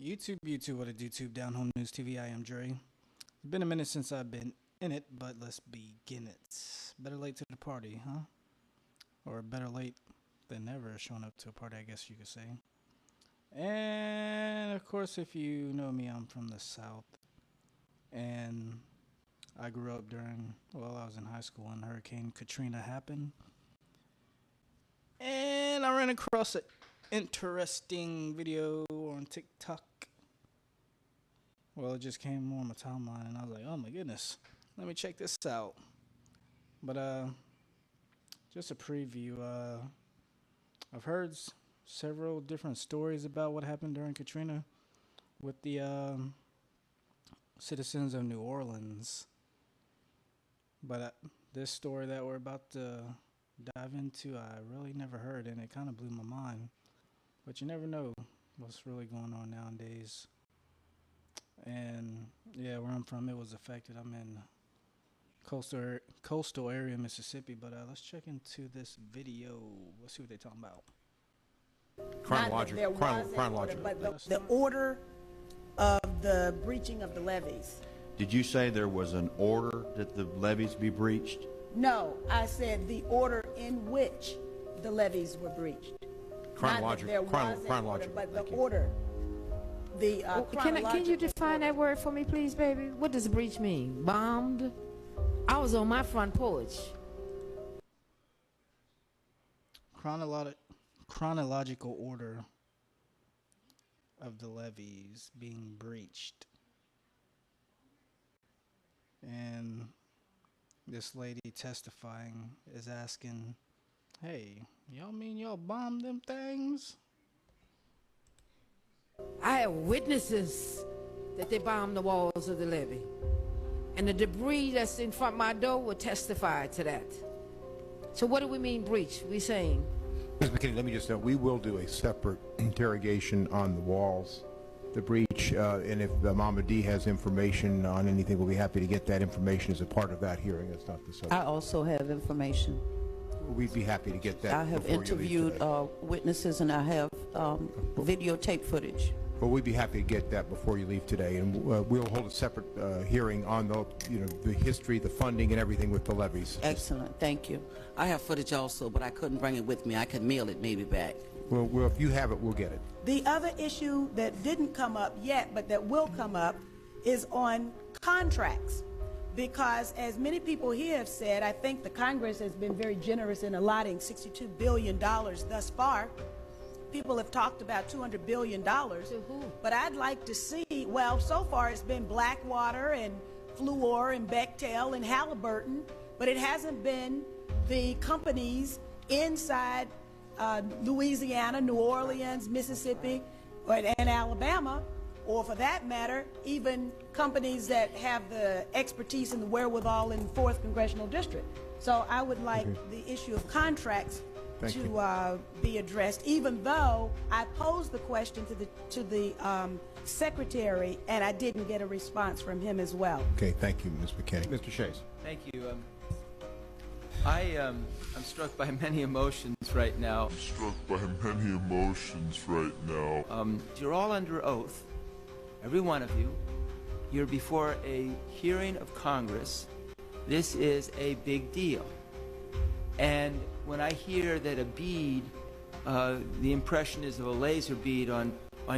YouTube, what a YouTube Down Home News TV. I am Dre. It's been a minute since I've been in it, but let's begin it. Better late to the party, huh? Or better late than never showing up to a party, I guess you could say. And of course, if you know me, I'm from the South. And I grew up I was in high school when Hurricane Katrina happened. And I ran across an interesting video on TikTok. Well, it just came on my timeline, and I was like, oh my goodness, let me check this out. But just a preview. I've heard several different stories about what happened during Katrina with the citizens of New Orleans. But this story that we're about to dive into, I really never heard, and it kind of blew my mind. But you never know what's really going on nowadays. And yeah, where I'm from, it was affected. I'm in coastal area, Mississippi. But let's check into this video. Let's see what they're talking about. Chronological. But the order of the breaching of the levees. Did you say there was an order that the levees be breached? No, I said the order in which the levees were breached. Chronological. But the order. Can you define that word for me, please, baby? What does breach mean? Bombed? I was on my front porch. Chronological order of the levees being breached. And this lady testifying is asking, hey, y'all mean y'all bombed them things? I have witnesses that they bombed the walls of the levee. And the debris that's in front of my door will testify to that. So what do we mean breach? We saying? Ms. McKinney, let me just know, we will do a separate interrogation on the walls, the breach, and if Mama D has information on anything, we'll be happy to get that information as a part of that hearing. That's not the subject. I also have information. We'd be happy to get that. I have interviewed witnesses, and I have videotape footage. Well, we'd be happy to get that before you leave today, and we'll hold a separate hearing on the history, the funding, and everything with the levees. Excellent, thank you. I have footage also, but I couldn't bring it with me. I could mail it maybe back. Well, if you have it, we'll get it. The other issue that didn't come up yet, but that will come up, is on contracts. Because as many people here have said, I think the Congress has been very generous in allotting $62 billion thus far. People have talked about $200 billion. But I'd like to see, well, so far it's been Blackwater and Fluor and Bechtel and Halliburton, but it hasn't been the companies inside Louisiana, New Orleans, Mississippi, and Alabama, or for that matter, even companies that have the expertise and the wherewithal in the 4th Congressional District. So I would like the issue of contracts to be addressed, even though I posed the question to the Secretary, and I didn't get a response from him as well. Okay, thank you, Ms. McKinney. Mr. Shays. Thank you. I'm struck by many emotions right now. You're all under oath, every one of you. You're before a hearing of Congress. This is a big deal. And when I hear that a bead, the impression is of a laser bead on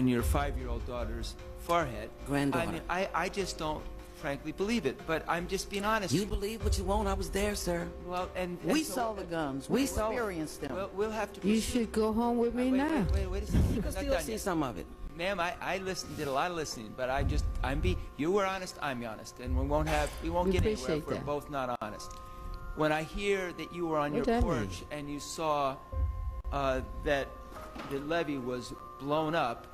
your 5-year-old daughter's forehead, Granddaughter. I mean, I just don't frankly believe it, but I'm just being honest. You believe what you want. I was there, sir. Well, and we so, saw the guns. We experienced them. Well, we'll have to. You should go home with me now. Wait a second. You can still see some of it. Ma'am, I did a lot of listening, but you were honest, I'm honest, and we won't get anywhere if we're both not honest. When I hear that you were on your porch and you saw that the levee was blown up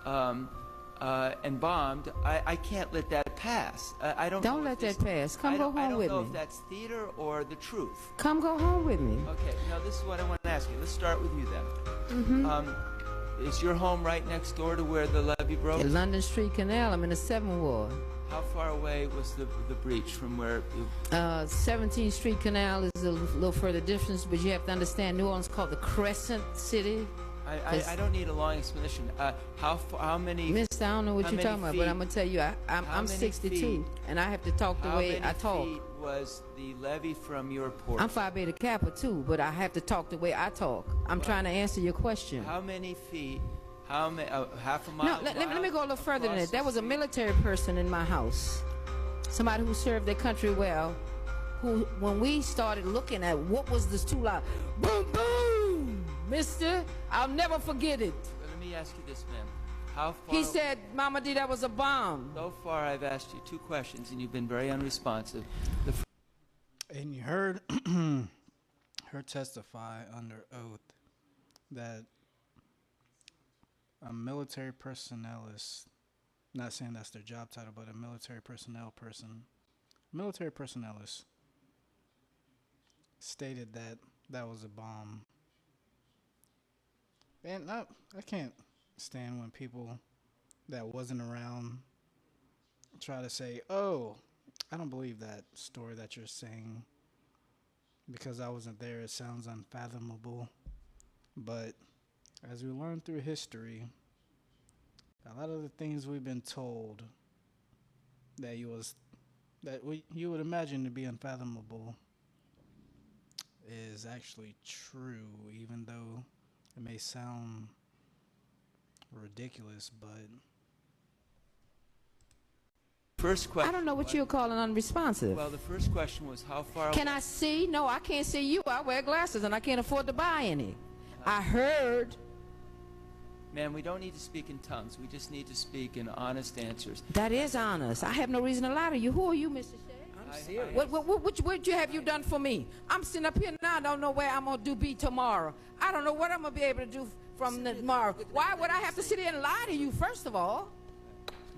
and bombed, I can't let that pass. Don't let that pass. Come go home with me. I don't know if that's theater or the truth. Come go home with me. Okay, now this is what I want to ask you. Let's start with you then. Is your home right next door to where the levee broke? At London Street Canal. I'm in the 7th Ward. How far away was the breach from where? 17th Street Canal is a little further distance, but you have to understand New Orleans is called the Crescent City. I don't need a long explanation. How many? Miss, I don't know what how you're many talking about, feet- but I'm gonna tell you, I'm how many 62, feet- and I have to talk the way I talk. How many feet was the levee from your porch? I'm Phi Beta Kappa too, but I have to talk the way I talk. I'm trying to answer your question. How many feet? How many? Half a No, mile? let me go a little further than across that. There was a the military person in my house, somebody who served their country well, who, when we started looking at what was this too loud, boom, boom, mister, I'll never forget it. Let me ask you this, ma'am. How far? He said, Mama D, that was a bomb. So far, I've asked you 2 questions, and you've been very unresponsive. And you heard her testify under oath that a military personnelist, not saying that's their job title, but a military personnelist stated that that was a bomb. And I can't stand when people that wasn't around try to say, oh, I don't believe that story that you're saying because I wasn't there. It sounds unfathomable. But as we learn through history, a lot of the things we've been told that you would imagine to be unfathomable is actually true, even though it may sound ridiculous. But First question. I don't know what you're calling unresponsive. Well, the first question was how far. Can I see? No, I can't see you. I wear glasses and I can't afford to buy any. I heard. Ma'am, we don't need to speak in tongues. We just need to speak in honest answers. That is honest. I have no reason to lie to you. Who are you, Mr. Shea? I'm serious. What have you done for me? I'm sitting up here now. I don't know where I'm going to be tomorrow. I don't know what I'm going to be able to do from tomorrow. Why would I have to sit here and lie to you, first of all?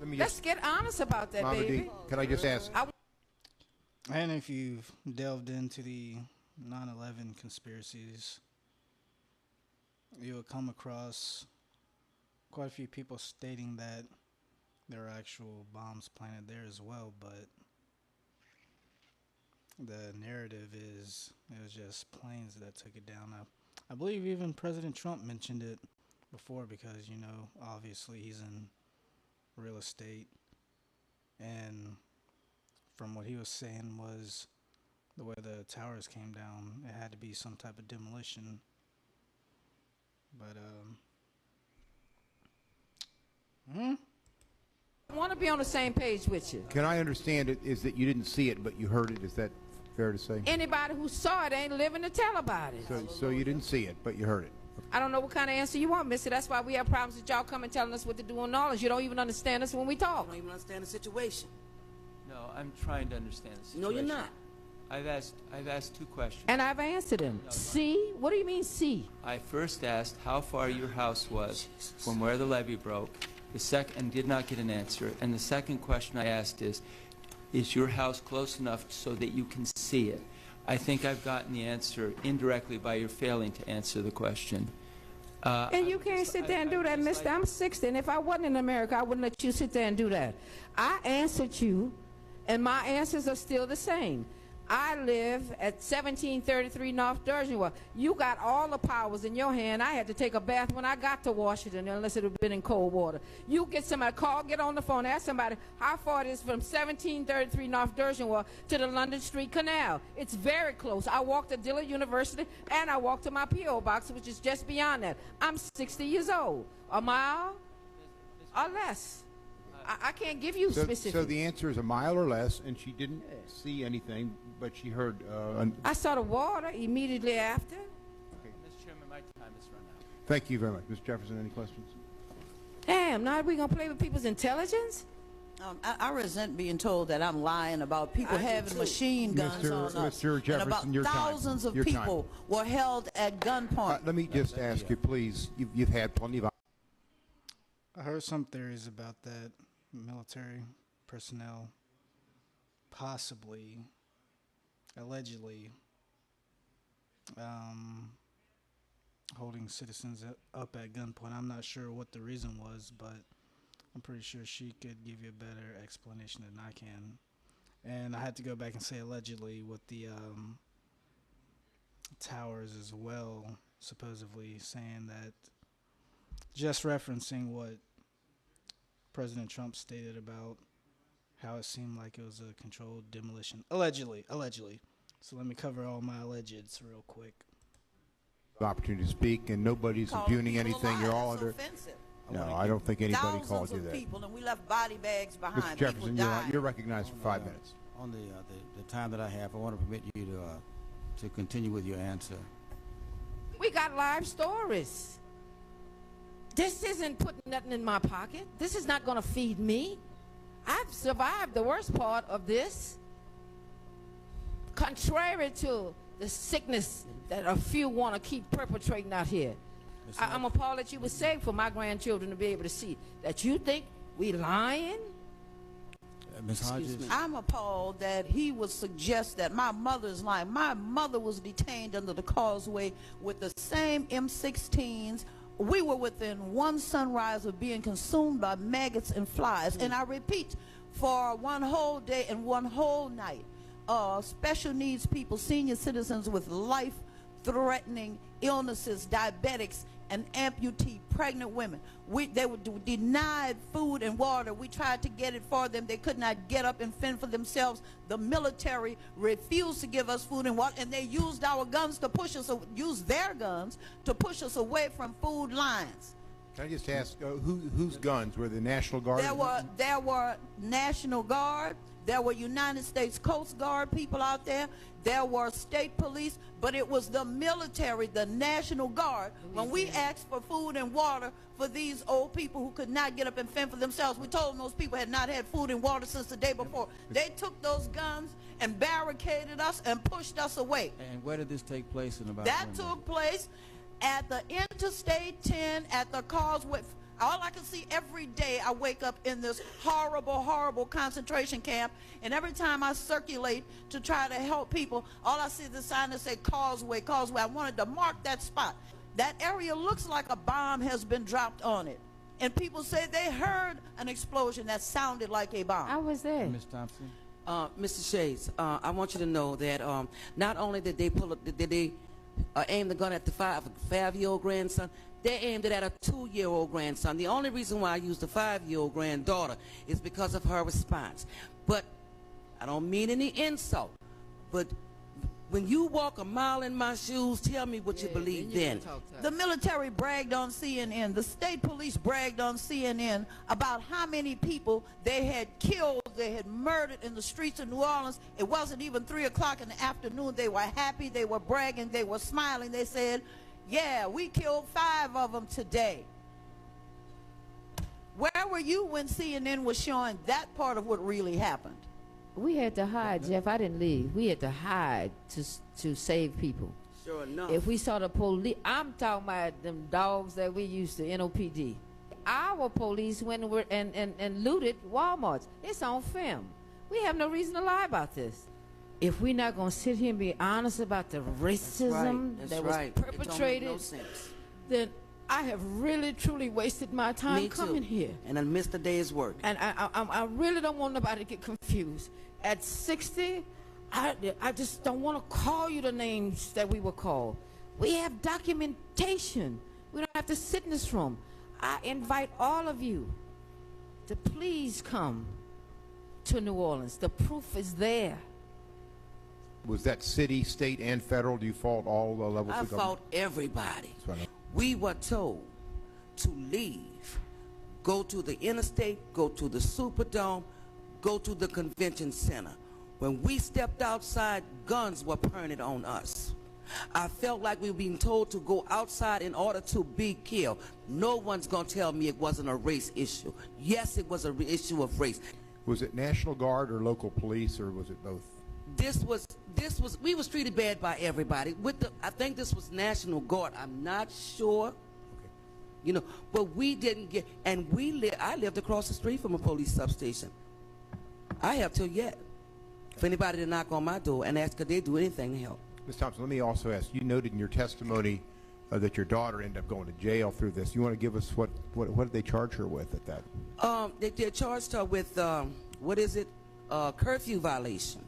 Let's get honest about that, Mama baby. D, can I just ask? and if you've delved into the 9/11 conspiracies, you will come across quite a few people stating that there are actual bombs planted there as well, but the narrative is it was just planes that took it down. I believe even President Trump mentioned it before because, obviously he's in real estate, and from what he was saying was the way the towers came down, it had to be some type of demolition. But I want to be on the same page with you. Can I understand it is that you didn't see it, but you heard it? Is that fair to say? Anybody who saw it ain't living to tell about it. So you didn't see it, but you heard it. I don't know what kind of answer you want, Missy. That's why we have problems with y'all coming telling us what to do on knowledge. You don't even understand us when we I talk. don't even understand the situation. No, I'm trying to understand the situation. No, you're not. I've asked 2 questions. And I've answered him. See? What do you mean, see? I first asked how far your house was from where the levee broke, and did not get an answer. And the second question I asked is your house close enough so that you can see it? I think I've gotten the answer indirectly by your failing to answer the question. And you can't sit there and do that, mister. I'm 60, and if I wasn't in America, I wouldn't let you sit there and do that. I answered you, and my answers are still the same. I live at 1733 North Dershowitz. You got all the powers in your hand. I had to take a bath when I got to Washington, unless it had been in cold water. You get somebody, get on the phone, ask somebody how far it is from 1733 North Dershowitz to the London Street Canal. It's very close. I walked to Dillard University, and I walked to my P.O. box, which is just beyond that. I'm 60 years old. A mile or less. I can't give you specifics. So the answer is a mile or less, and she didn't see anything, but she heard. I saw the water immediately after. Mr. Chairman, my time has run out. Thank you very much. Mr. Jefferson, any questions? Damn, now we going to play with people's intelligence? I resent being told that I'm lying about people having machine guns on us. Mr. Jefferson, and about your time. thousands of Your time. people were held at gunpoint. Let me just ask you, please. You've had plenty of. I heard some theories about that military personnel possibly, allegedly, holding citizens up at gunpoint. I'm not sure what the reason was, but I'm pretty sure she could give you a better explanation than I can. And I had to go back and say allegedly with the towers as well, supposedly saying that just referencing what President Trump stated about how it seemed like it was a controlled demolition. Allegedly. So let me cover all my allegeds real quick. Opportunity to speak, and nobody's impugning anything. You're all under. Offensive. No, I don't think anybody called Thousands you of that. people, and we left body bags behind. Mr. Jefferson, you're recognized for 5 minutes. On the time that I have, I want to permit you to continue with your answer. We got live stories. This isn't putting nothing in my pocket. This is not going to feed me. I've survived the worst part of this. Contrary to the sickness that a few want to keep perpetrating out here. I'm appalled that you would say for my grandchildren to be able to see that you think we lying. Ms. Hodges? I'm appalled that he would suggest that my mother's lying. My mother was detained under the causeway with the same M16s. We were within one sunrise of being consumed by maggots and flies. And I repeat, for one whole day and one whole night, special needs people, senior citizens with life-threatening illnesses, diabetics, and amputee, pregnant women. They were denied food and water. We tried to get it for them. They could not get up and fend for themselves. The military refused to give us food and water, and they used our guns to push us, used their guns to push us away from food lines. Can I just ask, whose guns? Were the National Guard? There were National Guard. There were United States Coast Guard people out there. There were state police, but it was the military, the National Guard. When we asked for food and water for these old people who could not get up and fend for themselves, we told them those people had not had food and water since the day before. They took those guns and barricaded us and pushed us away. And where did this take place? That took place at the Interstate 10 at the causeway. All I can see every day, I wake up in this horrible, horrible concentration camp, and every time I circulate to try to help people, all I see is the sign that say causeway, causeway. I wanted to mark that spot. That area looks like a bomb has been dropped on it. And people say they heard an explosion that sounded like a bomb. I was there. Ms. Thompson? Mr. Shades, I want you to know that not only did they aim the gun at the five-year-old grandson, they aimed it at a 2-year-old grandson. The only reason why I used the 5-year-old granddaughter is because of her response. But I don't mean any insult. But when you walk a mile in my shoes, tell me what you believe then. The military bragged on CNN. The state police bragged on CNN about how many people they had killed, they had murdered in the streets of New Orleans. It wasn't even 3 o'clock in the afternoon. They were happy. They were bragging. They were smiling. They said, yeah, we killed 5 of them today. Where were you when CNN was showing that part of what really happened? We had to hide, Jeff. I didn't leave. We had to hide to save people. Sure enough. If we saw the police, I'm talking about them dogs that we used to, NOPD. Our police went and looted Walmarts. It's on film. We have no reason to lie about this. If we're not going to sit here and be honest about the racism that was perpetrated, it don't make no sense. then I have really, truly wasted my time coming here. And I missed a day's work. And I really don't want nobody to get confused. At 60, I just don't want to call you the names that we were called. We have documentation. We don't have to sit in this room. I invite all of you to please come to New Orleans. The proof is there. Was that city, state, and federal? Do you fault all the levels I of government? fault everybody. We were told to leave, go to the interstate, go to the Superdome, go to the convention center. When we stepped outside, guns were pointed on us. I felt like we were being told to go outside in order to be killed. No one's going to tell me it wasn't a race issue. Yes, it was an issue of race. Was it National Guard or local police, or was it both? We was treated bad by everybody. I think this was National Guard. I'm not sure. Okay. You know, but we didn't get, and I lived across the street from a police substation. I have till yet. For anybody to knock on my door and ask could they do anything to help. Ms. Thompson, let me also ask, you noted in your testimony that your daughter ended up going to jail through this. You want to give us what did they charge her with at that? They charged her with, curfew violation.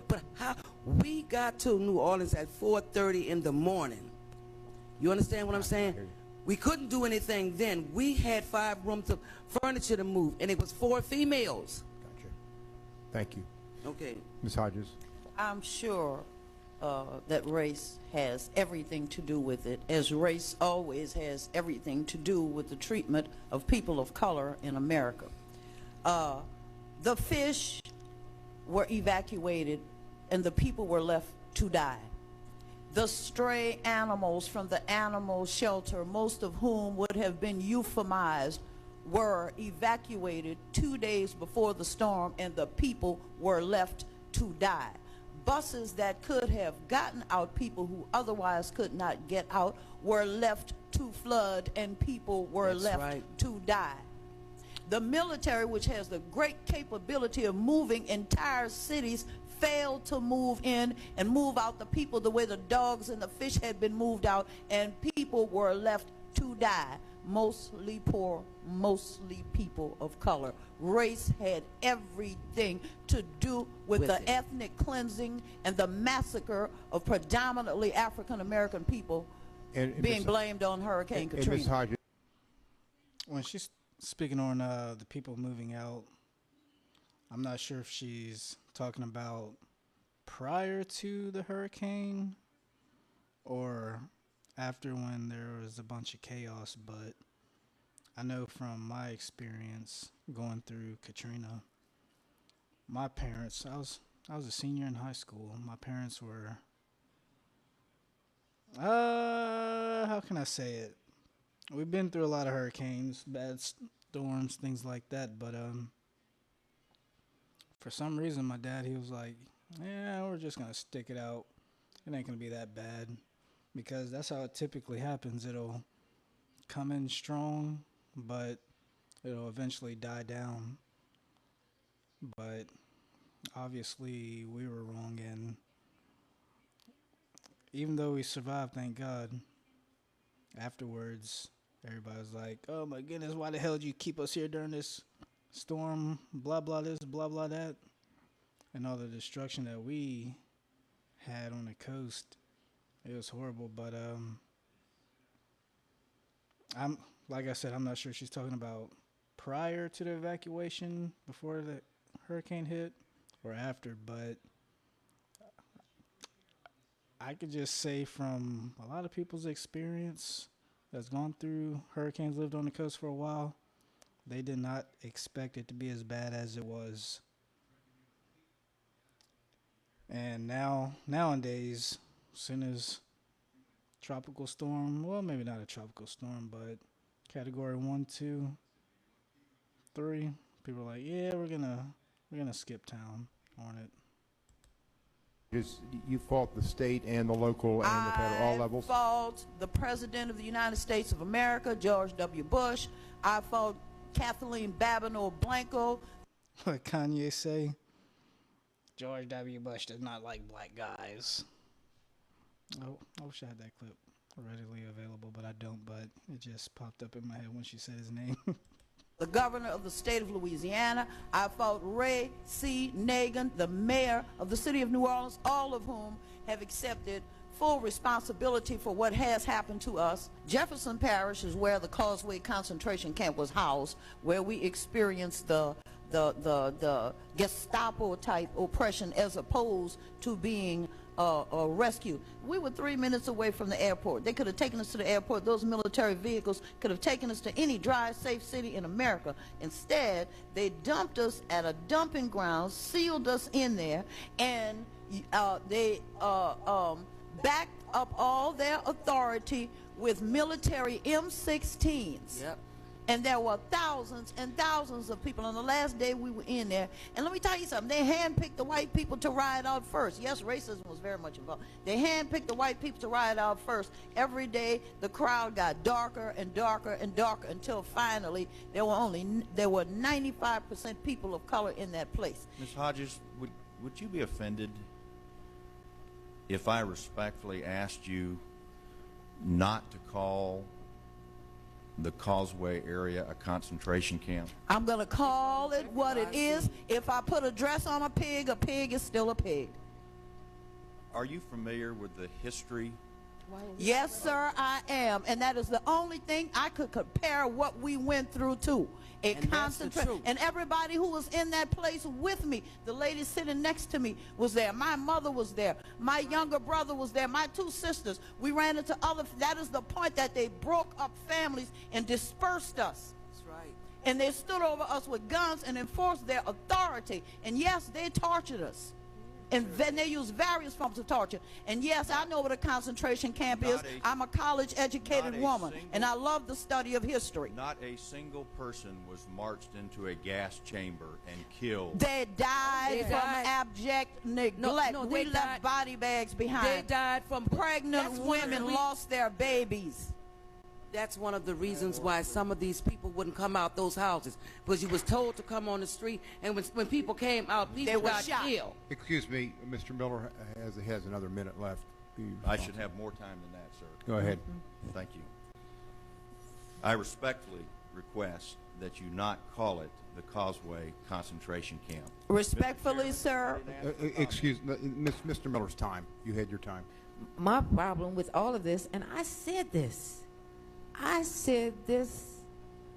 But how we got to New Orleans at 4:30 in the morning. You understand what I'm saying? We couldn't do anything then. We had 5 rooms of furniture to move, and it was 4 females. Gotcha. Thank you. Okay. Ms. Hodges? I'm sure that race has everything to do with it, as race always has everything to do with the treatment of people of color in America. The fish were evacuated and the people were left to die. The stray animals from the animal shelter, most of whom would have been euphemized, were evacuated 2 days before the storm, and the people were left to die. Buses that could have gotten out people who otherwise could not get out were left to flood, and people were left to die. The military, which has the great capability of moving entire cities, failed to move in and move out the people the way the dogs and the fish had been moved out, and people were left to die. Mostly poor, mostly people of color. Race had everything to do with the ethnic cleansing and the massacre of predominantly African American people being blamed on Hurricane Katrina. Ms. Hodges? When she's speaking on the people moving out, I'm not sure if she's talking about prior to the hurricane or after, when there was a bunch of chaos. But I know from my experience going through Katrina, my parents, I was a senior in high school. My parents were, how can I say it? We've been through a lot of hurricanes, bad storms, things like that. But for some reason, my dad, he was like, yeah, we're just going to stick it out. It ain't going to be that bad. Because that's how it typically happens. It'll come in strong, but it'll eventually die down. But obviously we were wrong, and even though we survived, thank God, afterwards everybody was like, oh my goodness, why the hell did you keep us here during this storm, blah blah this, blah blah that, and all the destruction that we had on the coast. It was horrible. But I'm, like I said, I'm not sure she's talking about prior to the evacuation, before the hurricane hit, or after. But I could just say from a lot of people's experience that's gone through hurricanes, lived on the coast for a while, they did not expect it to be as bad as it was. And nowadays, as soon as tropical storm, well, maybe not a tropical storm, but category 1, 2, 3, people are like, yeah, we're gonna skip town on it. You fault the state and the local and the federal, all levels? I fault the President of the United States of America, George W. Bush. I fault Kathleen Babineau Blanco. What Kanye say? George W. Bush does not like black guys. Oh, I wish I had that clip readily available, but I don't. But it just popped up in my head when she said his name. The governor of the state of Louisiana. I fought Ray C. Nagin, the mayor of the city of New Orleans, all of whom have accepted full responsibility for what has happened to us. Jefferson Parish is where the Causeway concentration camp was housed, where we experienced the Gestapo type oppression as opposed to being rescued. We were 3 minutes away from the airport. They could have taken us to the airport. Those military vehicles could have taken us to any dry, safe city in America. Instead, they dumped us at a dumping ground, sealed us in there, and they backed up all their authority with military M16s. Yep. And there were thousands and thousands of people on the last day we were in there. And let me tell you something, they handpicked the white people to ride out first. Yes, racism was very much involved. They handpicked the white people to ride out first. Every day the crowd got darker and darker and darker until finally there were 95% people of color in that place. Ms. Hodges, would you be offended if I respectfully asked you not to call the Causeway area a concentration camp? I'm going to call it what it is. If I put a dress on a pig is still a pig. Are you familiar with the history Yes, sir, I am. And that is the only thing I could compare what we went through to. A And that's the concentrate. truth. And everybody who was in that place with me, the lady sitting next to me was there. My mother was there. My younger brother was there. My two sisters. We ran into other. That is the point, that they broke up families and dispersed us. That's right. And they stood over us with guns and enforced their authority. And yes, they tortured us. And then they used various forms of torture. And yes, I know what a concentration camp is. I'm a college-educated woman, and I love the study of history. Not a single person was marched into a gas chamber and killed. They died from abject neglect. No, we they left died- body bags behind. They died from Pregnant That's one of the women rea- lost their babies. That's one of the reasons why some of these people wouldn't come out those houses, because you was told to come on the street, and when people came out, people were got shot. killed. Excuse me, Mr. Miller has another minute left. I should have more time than that, sir. Go ahead. Thank you. I respectfully request that you not call it the Causeway concentration camp. Respectfully, sir. Excuse Mr. Miller's time. You had your time. My problem with all of this, and I said this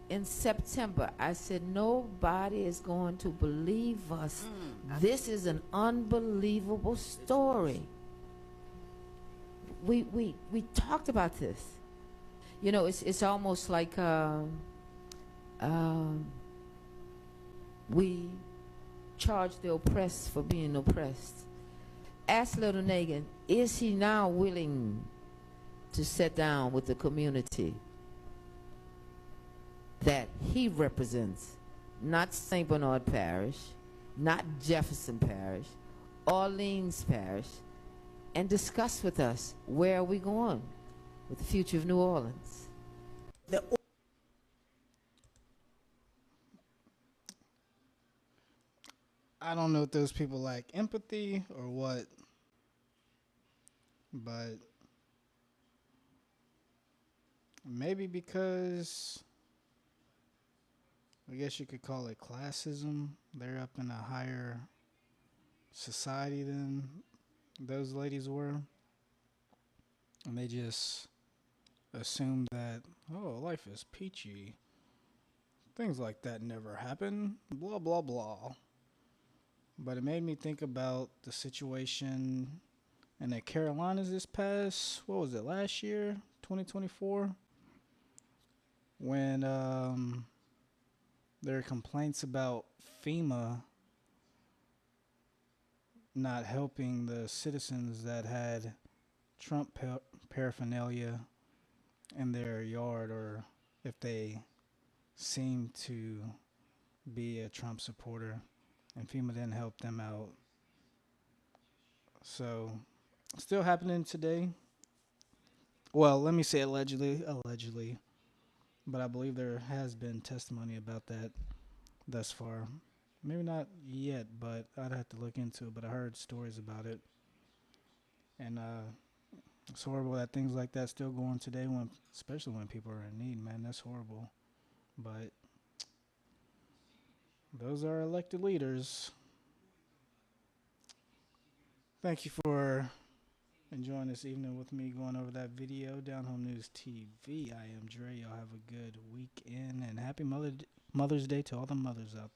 in September. I said, nobody is going to believe us. This is an unbelievable story. We talked about this. You know, it's almost like we charge the oppressed for being oppressed. Ask Little Nagin, is he now willing to sit down with the community that he represents, not St. Bernard Parish, not Jefferson Parish, Orleans Parish, and discuss with us where are we going with the future of New Orleans? I don't know if those people lack empathy or what, but maybe because I guess you could call it classism. They're up in a higher society than those ladies were. And they just assume that, oh, life is peachy. Things like that never happen. Blah, blah, blah. But it made me think about the situation in the Carolinas this past, what was it, last year, 2024? When there were complaints about FEMA not helping the citizens that had Trump paraphernalia in their yard, or if they seemed to be a Trump supporter, and FEMA didn't help them out. So, still happening today. Well, let me say allegedly, but I believe there has been testimony about that thus far. Maybe not yet, but I'd have to look into it, but I heard stories about it. And it's horrible that things like that still go on today, especially when people are in need, man. That's horrible. But those are elected leaders. Thank you for enjoying this evening with me going over that video. Down Home News TV. I am Dre. Y'all have a good weekend and happy Mother's Day to all the mothers out there.